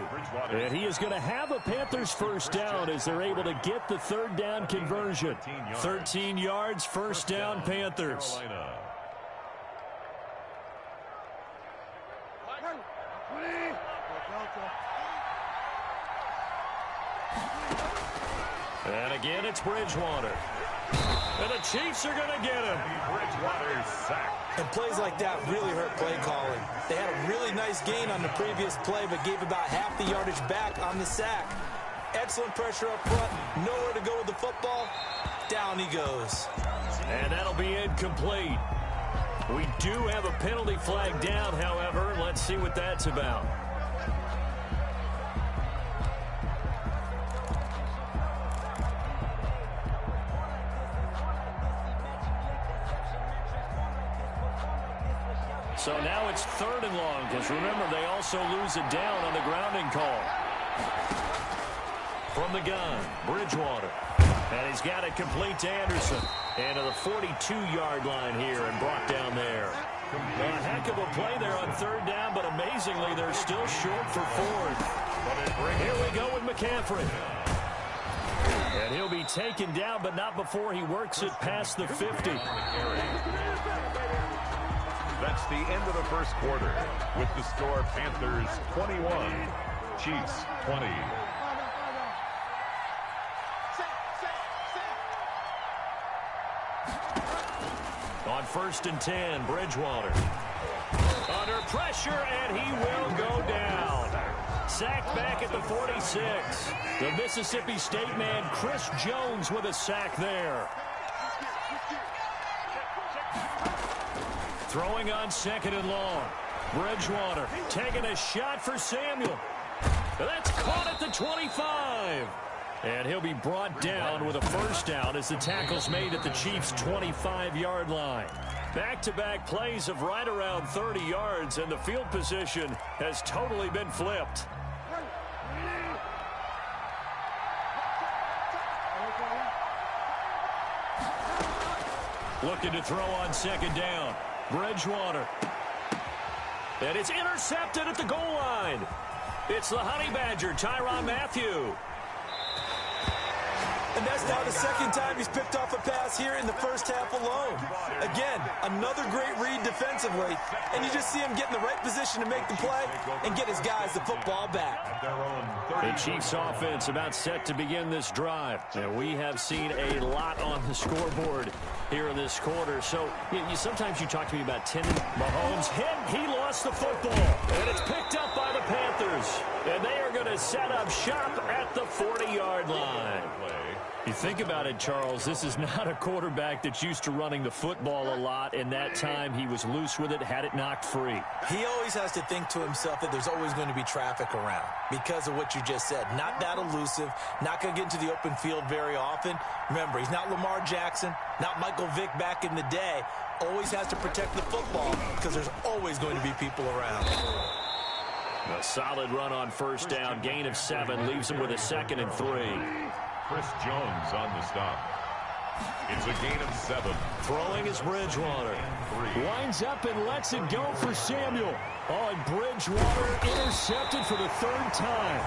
And he is going to have a Panthers first down as they're able to get the 3rd down conversion. 13 yards, first down, Panthers. And again, it's Bridgewater. And the Chiefs are going to get him. Bridgewater sacked. And plays like that really hurt play calling. They had a really nice gain on the previous play, but gave about half the yardage back on the sack. Excellent pressure up front. Nowhere to go with the football. Down he goes. And that'll be incomplete. We do have a penalty flag down, however. Let's see what that's about. So now it's 3rd and long, because remember, they also lose it down on the grounding call. From the gun, Bridgewater. And he's got it complete to Anderson. And to the 42-yard line here and brought down there. A heck of a play there on 3rd down, but amazingly, they're still short for 4th. Here we go with McCaffrey. And he'll be taken down, but not before he works it past the 50. That's the end of the first quarter with the score Panthers 21, Chiefs 20. On 1st and 10, Bridgewater. Under pressure, and he will go down. Sacked back at the 46. The Mississippi State man, Chris Jones, with a sack there. Throwing on 2nd and long. Bridgewater taking a shot for Samuel. That's caught at the 25. And he'll be brought down with a 1st down as the tackle's made at the Chiefs' 25-yard line. Back-to-back plays of right around 30 yards, and the field position has totally been flipped. Looking to throw on 2nd down. Bridgewater. And it's intercepted at the goal line. It's the Honey Badger, Tyrann Mathieu. And that's now the 2nd time he's picked off a pass here in the first half alone. Again, another great read defensively, and you just see him get in the right position to make the play and get his guys the football back. The Chiefs offense about set to begin this drive. And we have seen a lot on the scoreboard here in this quarter. So sometimes you talk to me about Mahomes hit. He lost the football. And it's picked up by the Panthers. And they are going to set up shop at the 40-yard line. You think about it, Charles, this is not a quarterback that's used to running the football a lot, and that time he was loose with it, had it knocked free. He always has to think to himself that there's always going to be traffic around because of what you just said. Not that elusive, not going to get into the open field very often. Remember, he's not Lamar Jackson, not Michael Vick back in the day. Always has to protect the football because there's always going to be people around. A solid run on 1st down, gain of 7, leaves him with a 2nd and 3. Chris Jones on the stop. It's a gain of 7. Throwing is Bridgewater. Winds up and lets it go for Samuel. Oh, and Bridgewater intercepted for the 3rd time.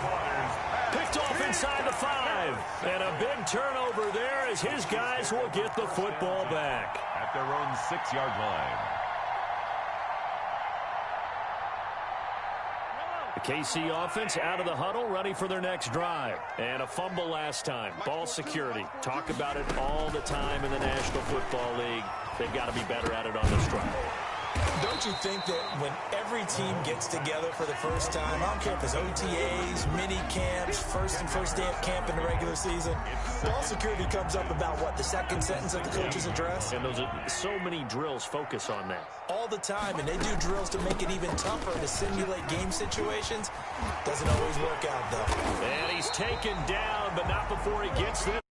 Picked off inside the 5. And a big turnover there as his guys will get the football back. At their own 6-yard line. The KC offense out of the huddle, ready for their next drive. And a fumble last time. Ball security. Talk about it all the time in the National Football League. They've got to be better at it on this drive. Don't you think that when every team gets together for the first time, I don't care if it's OTAs, mini camps, first day of camp in the regular season, ball security comes up about what, the 2nd sentence of the coach's address? And those are so many drills focus on that. All the time, and they do drills to make it even tougher to simulate game situations. Doesn't always work out, though. And he's taken down, but not before he gets there.